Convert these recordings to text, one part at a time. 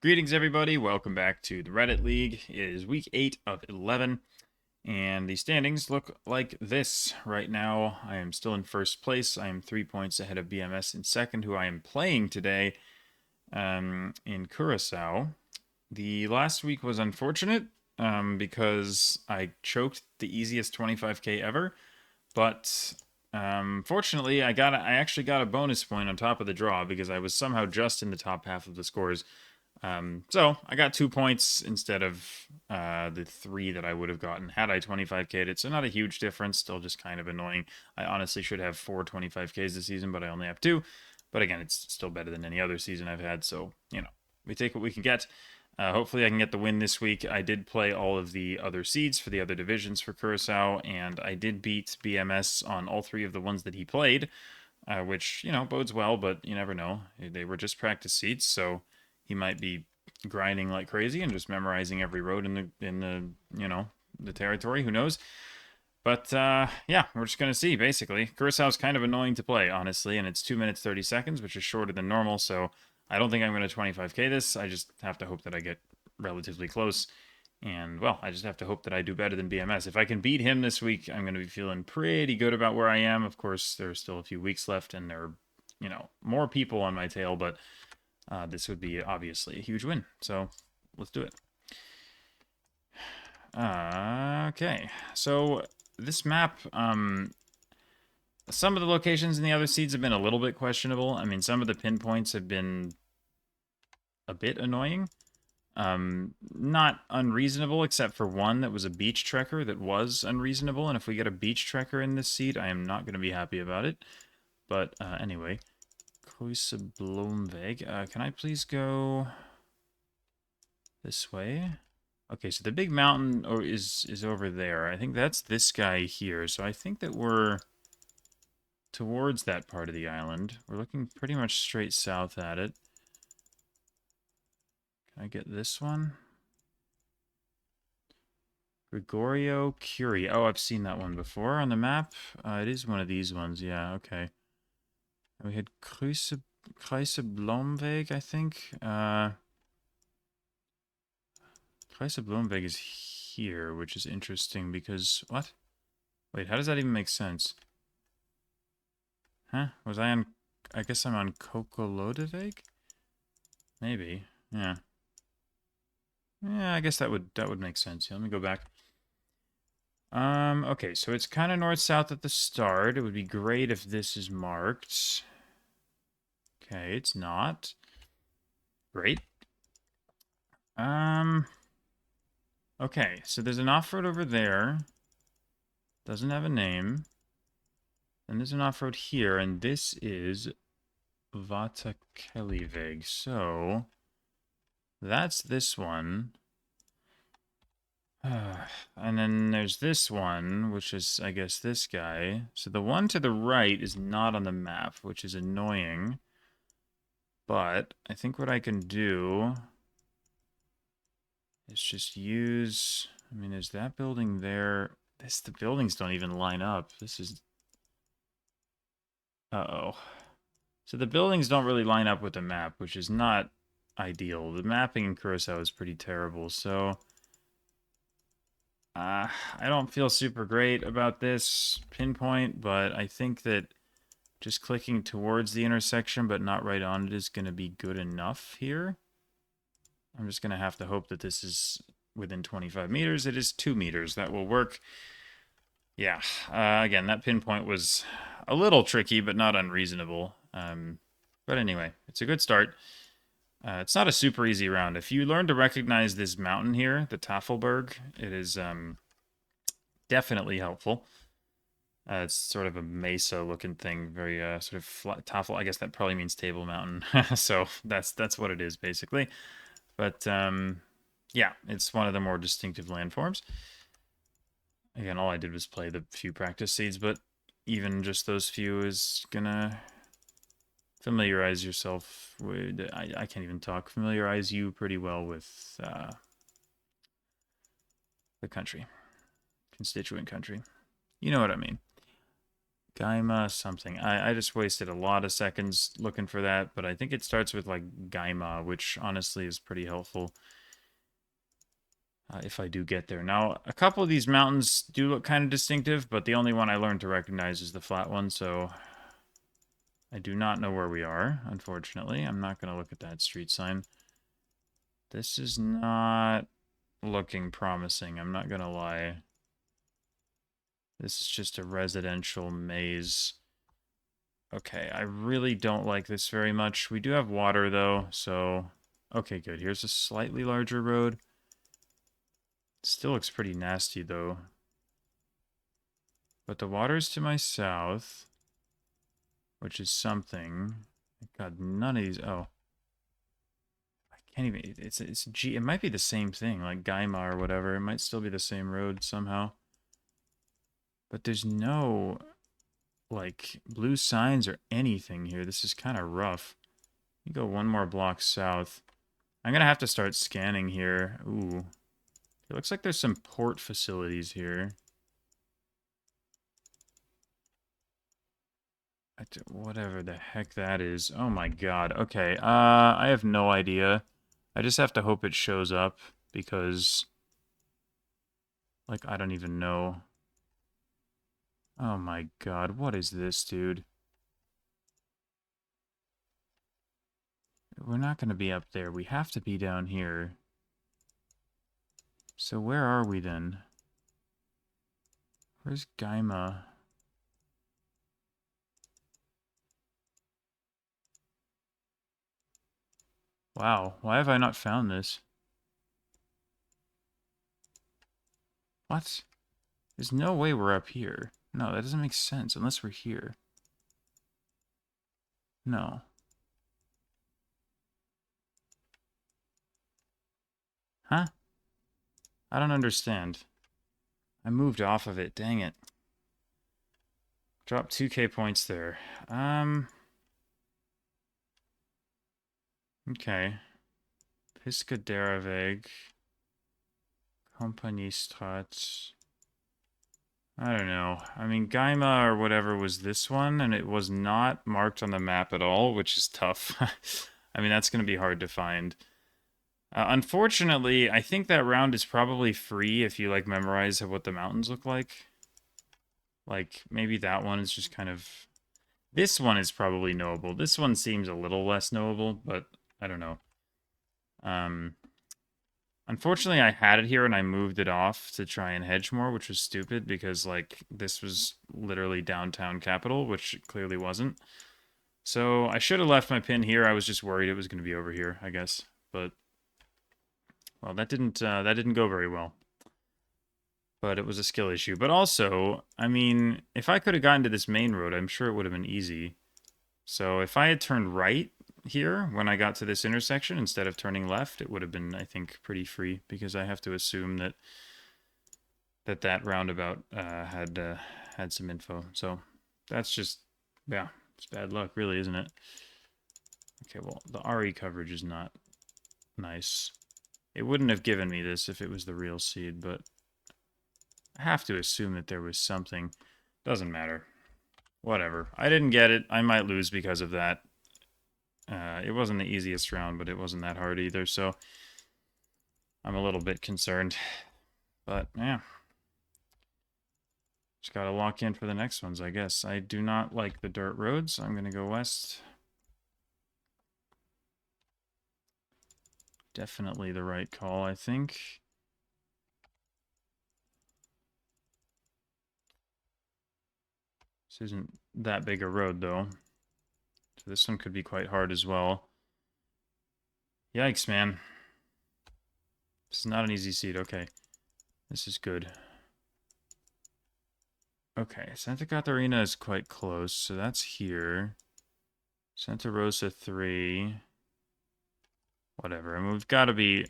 Greetings, everybody. Welcome back to the Reddit League. It is week 8 of 11, and the standings look like this. Right now, I am still in first place. I am 3 points ahead of BMS in second, who I am playing today in Curaçao. The last week was unfortunate because I choked the easiest 25k ever, but fortunately, I actually got a bonus point on top of the draw because I was somehow just in the top half of the scores. So I got 2 points instead of the 3 that I would have gotten had I 25k'd it. So not a huge difference, still just kind of annoying. I honestly should have 4 25k's this season, but I only have 2. But again, it's still better than any other season I've had, so, we take what we can get. Hopefully I can get the win this week. I did play all of the other seeds for the other divisions for Curaçao, and I did beat BMS on all 3 of the ones that he played, which, bodes well, but you never know. They were just practice seeds, so he might be grinding like crazy and just memorizing every road in the territory. Who knows? But yeah, we're just gonna see. Basically, Curaçao's kind of annoying to play, honestly, and it's 2 minutes 30 seconds, which is shorter than normal. So I don't think I'm gonna 25k this. I just have to hope that I get relatively close. And, well, I just have to hope that I do better than BMS. If I can beat him this week, I'm going to be feeling pretty good about where I am. Of course, there's still a few weeks left, and there are, more people on my tail, but this would be obviously a huge win. So let's do it. Okay, so this map, some of the locations in the other seeds have been a little bit questionable. I mean, some of the pinpoints have been a bit annoying. Not unreasonable, except for one that was a beach trekker that was unreasonable. And if we get a beach trekker in this seed, I am not going to be happy about it. But anyway, Curaçao. Can I please go this way? Okay, so the big mountain is over there. I think that's this guy here. So I think that we're towards that part of the island. We're looking pretty much straight south at it. Can I get this one? Gregorio Curie. Oh, I've seen that one before on the map. It is one of these ones. Yeah, okay. And we had Kruiseblomweg, I think. Kruiseblomweg is here, which is interesting because... What? Wait, how does that even make sense? Huh? Was I on... I guess I'm on Kokolodeweg? Maybe. Yeah. Yeah, I guess that would make sense. Yeah, let me go back. Okay, so it's kind of north-south at the start. It would be great if this is marked. Okay, it's not. Great. Okay, so there's an off-road over there. Doesn't have a name. And there's an off-road here, and this is Vatakeliveg. So, that's this one. And then there's this one, which is, I guess, this guy. So the one to the right is not on the map, which is annoying. But I think what I can do is just use... I mean, there's that building there. The buildings don't even line up. This is... Uh-oh. So the buildings don't really line up with the map, which is not ideal. The mapping in Curaçao is pretty terrible, so... I don't feel super great about this pinpoint, but I think that just clicking towards the intersection but not right on it is going to be good enough here. I'm just going to have to hope that this is within 25 meters. It is 2 meters. That will work. Yeah, again, that pinpoint was a little tricky, but not unreasonable. But anyway, it's a good start. It's not a super easy round. If you learn to recognize this mountain here, the Tafelberg, it is definitely helpful. It's sort of a mesa-looking thing, very sort of flat. Tafel, I guess that probably means Table Mountain. So that's what it is, basically. But yeah, it's one of the more distinctive landforms. Again, all I did was play the few practice seeds, but even just those few is gonna familiarize yourself with... I can't even talk. Familiarize you pretty well with the country. Constituent country. You know what I mean. Gaima something. I just wasted a lot of seconds looking for that, but I think it starts with like Gaima, which honestly is pretty helpful if I do get there. Now, a couple of these mountains do look kind of distinctive, but the only one I learned to recognize is the flat one, so I do not know where we are, unfortunately. I'm not going to look at that street sign. This is not looking promising, I'm not going to lie. This is just a residential maze. Okay, I really don't like this very much. We do have water, though, so... Okay, good. Here's a slightly larger road. Still looks pretty nasty, though. But the water's to my south, which is something. God, none of these... Oh. I can't even... It's G... It might be the same thing, like Gaima or whatever. It might still be the same road somehow. But there's no... like, blue signs or anything here. This is kind of rough. You go one more block south. I'm gonna have to start scanning here. Ooh. It looks like there's some port facilities here. Whatever the heck that is. Oh my god. Okay, I have no idea. I just have to hope it shows up, because... like, I don't even know. Oh my god, what is this, dude? We're not gonna be up there. We have to be down here. So where are we then? Where's Gaima? Wow, why have I not found this? What? There's no way we're up here. No, that doesn't make sense unless we're here. No. Huh? I don't understand. I moved off of it, dang it. Dropped 2k points there. Okay. Piscaderaveg. Compagniestraat. I don't know. I mean, Gaima or whatever was this one, and it was not marked on the map at all, which is tough. I mean, that's going to be hard to find. Unfortunately, I think that round is probably free if you, like, memorize what the mountains look like. Like, maybe that one is just kind of... This one is probably knowable. This one seems a little less knowable, but I don't know. Unfortunately, I had it here and I moved it off to try and hedge more, which was stupid because, like, this was literally downtown capital, which it clearly wasn't. So I should have left my pin here. I was just worried it was going to be over here, I guess. But, well, that didn't go very well. But it was a skill issue. But also, I mean, if I could have gotten to this main road, I'm sure it would have been easy. So if I had turned right here when I got to this intersection instead of turning left, it would have been, I think, pretty free, because I have to assume that that roundabout had some info. So that's just, yeah, it's bad luck, really, isn't it? Okay, well, the RE coverage is not nice. It wouldn't have given me this if it was the real seed, but I have to assume that there was something. Doesn't matter. Whatever. I didn't get it. I might lose because of that. It wasn't the easiest round, but it wasn't that hard either, so I'm a little bit concerned. But, yeah. Just gotta lock in for the next ones, I guess. I do not like the dirt roads, so I'm gonna go west. Definitely the right call, I think. This isn't that big a road, though. So this one could be quite hard as well. Yikes, man. This is not an easy seed. Okay. This is good. Okay, Santa Catarina is quite close, so that's here. Santa Rosa 3. Whatever. And we've got to be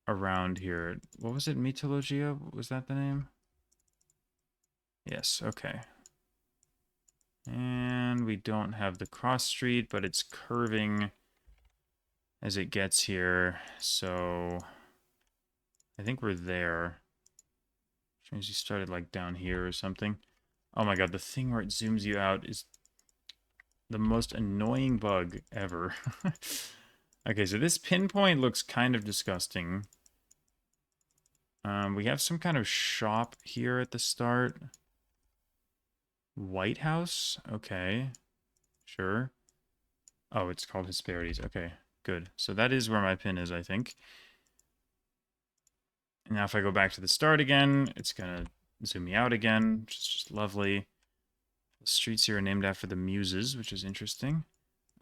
around here. What was it? Mitologia? Was that the name? Yes, okay. And we don't have the cross street, but it's curving as it gets here, so I think we're there. Which means you started like down here or something. Oh my god, the thing where it zooms you out is the most annoying bug ever. Okay, so this pinpoint looks kind of disgusting. We have some kind of shop here at the start. White House? Okay. Sure. Oh, it's called Hesperides. Okay, good. So that is where my pin is, I think. And now if I go back to the start again, it's going to zoom me out again, which is just lovely. The streets here are named after the muses, which is interesting.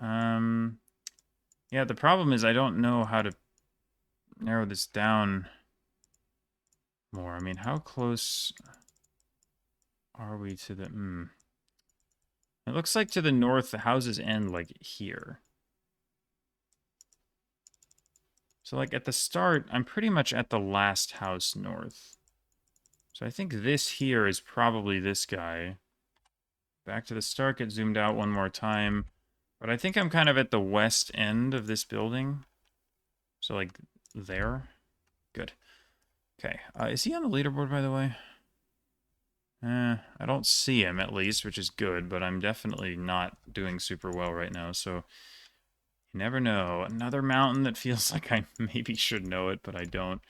Yeah, the problem is I don't know how to narrow this down more. I mean, how close are we to the... It looks like to the north, the houses end, like, here. So, like, at the start, I'm pretty much at the last house north. So I think this here is probably this guy. Back to the start, get zoomed out one more time. But I think I'm kind of at the west end of this building. So, like, there. Good. Okay. Is he on the leaderboard, by the way? I don't see him, at least, which is good, but I'm definitely not doing super well right now, so you never know. Another mountain that feels like I maybe should know it, but I don't.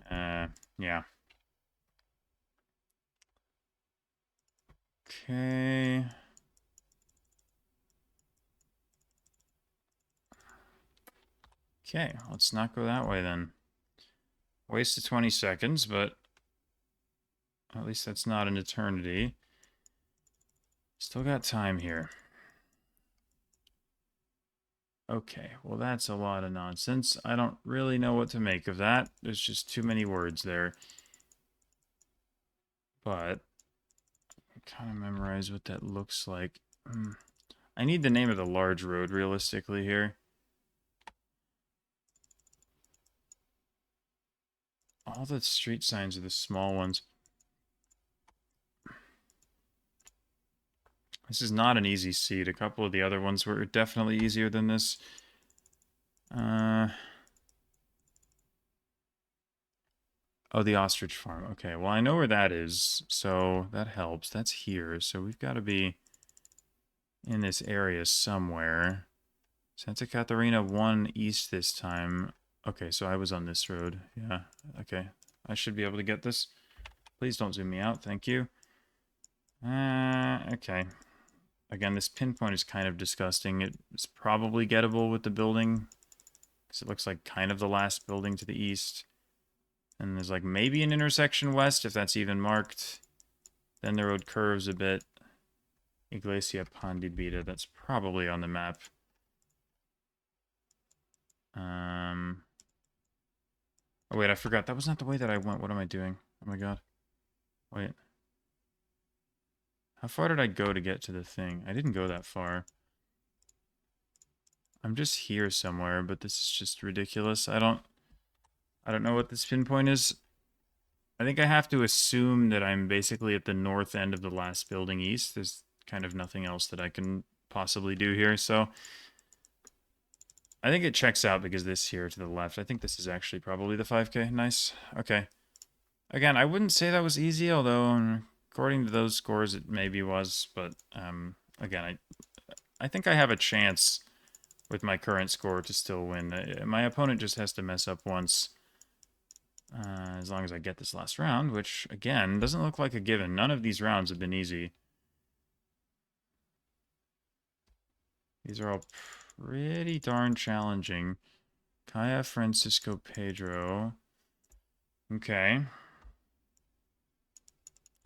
Yeah. Okay. Okay, let's not go that way then. Wasted 20 seconds, but at least that's not an eternity. Still got time here. Okay, well that's a lot of nonsense. I don't really know what to make of that. There's just too many words there. But I kind of memorize what that looks like. I need the name of the large road realistically here. All the street signs are the small ones. This is not an easy seed. A couple of the other ones were definitely easier than this. Oh, the ostrich farm. Okay, well, I know where that is, so that helps. That's here, so we've got to be in this area somewhere. Santa Catarina 1 east this time. Okay, so I was on this road. Yeah, okay. I should be able to get this. Please don't zoom me out. Thank you. Okay. Again, this pinpoint is kind of disgusting. It's probably gettable with the building, because it looks like kind of the last building to the east. And there's like maybe an intersection west, if that's even marked. Then the road curves a bit. Iglesia Pandibita, that's probably on the map. Oh wait, I forgot. That was not the way that I went. What am I doing? Oh my god. Wait. How far did I go to get to the thing? I didn't go that far. I'm just here somewhere, but this is just ridiculous. I don't know what this pinpoint is. I think I have to assume that I'm basically at the north end of the last building east. There's kind of nothing else that I can possibly do here, so I think it checks out because this here to the left. I think this is actually probably the 5K. Nice. Okay. Again, I wouldn't say that was easy, although according to those scores it maybe was, but again, I think I have a chance with my current score to still win. My opponent just has to mess up once. As long as I get this last round, which, again, doesn't look like a given. None of these rounds have been easy. These are all pretty darn challenging. Kaya, Francisco, Pedro. Okay.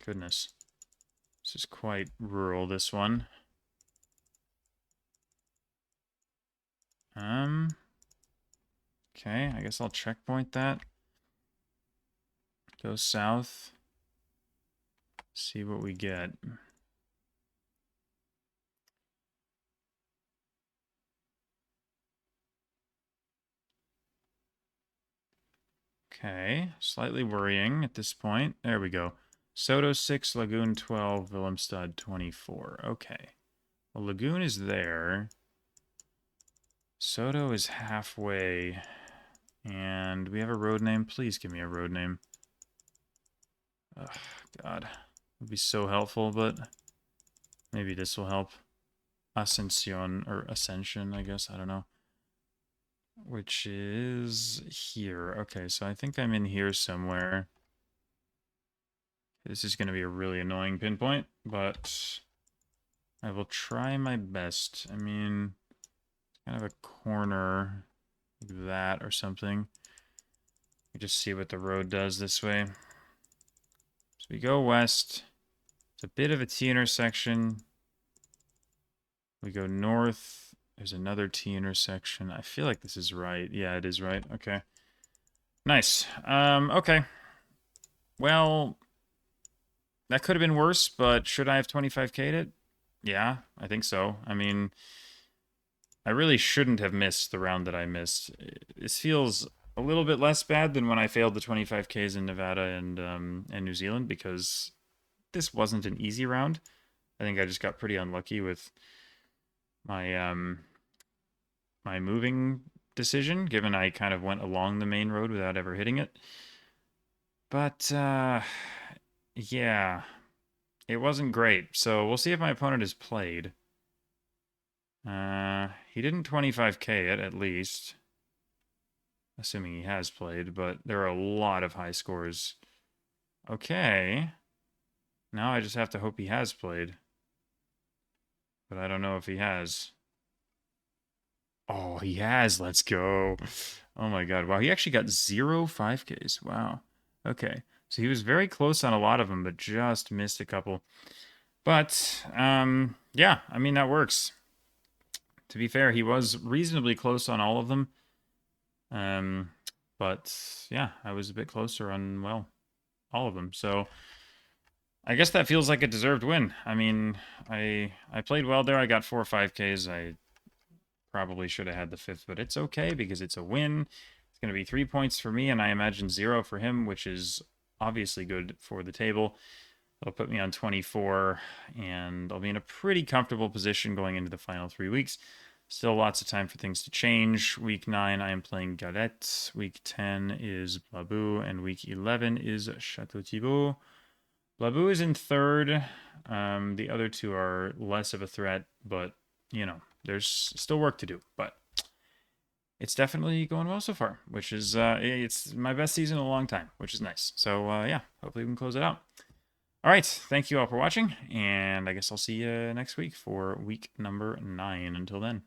Goodness. This is quite rural, this one. Okay, I guess I'll checkpoint that. Go south. See what we get. Okay, slightly worrying at this point. There we go. Soto 6, Lagoon 12, Willemstad 24. Okay. Well, Lagoon is there. Soto is halfway. And we have a road name. Please give me a road name. Oh, God. would be so helpful, but maybe this will help. Ascension, or Ascension, I guess, I don't know. Which is here. Okay, so I think I'm in here somewhere. This is going to be a really annoying pinpoint, but I will try my best. I mean, kind of a corner like that or something. You just see what the road does this way. So we go west. It's a bit of a T intersection. We go north. There's another T intersection. I feel like this is right. Yeah, it is right. Okay. Nice. Okay. Well, that could have been worse, but should I have 25K'd it? Yeah, I think so. I mean, I really shouldn't have missed the round that I missed. This feels a little bit less bad than when I failed the 25Ks in Nevada and New Zealand, because this wasn't an easy round. I think I just got pretty unlucky with my my moving decision, given I kind of went along the main road without ever hitting it. But yeah, it wasn't great. So we'll see if my opponent has played. He didn't 25K it, at least. Assuming he has played, but there are a lot of high scores. Okay. Now I just have to hope he has played. But I don't know if he has. Oh, he has. Let's go. Oh my god. Wow, he actually got 0 5Ks. Wow. Okay. So he was very close on a lot of them, but just missed a couple. But, yeah, I mean, that works. To be fair, he was reasonably close on all of them. But, yeah, I was a bit closer on, well, all of them. So, I guess that feels like a deserved win. I mean, I played well there. I got 4 5Ks. I probably should have had the 5th, but it's okay because it's a win. It's going to be 3 points for me, and I imagine 0 for him, which is obviously good for the table. It'll put me on 24, and I'll be in a pretty comfortable position going into the final 3 weeks. Still lots of time for things to change. Week 9, I am playing Galette. Week 10 is Blabu, and week 11 is Chateau Thibault. Blabu is in 3rd. The other two are less of a threat, but, you know, there's still work to do. But it's definitely going well so far, which is, it's my best season in a long time, which is nice. So, yeah, hopefully we can close it out. All right, thank you all for watching, and I guess I'll see you next week for week number 9. Until then.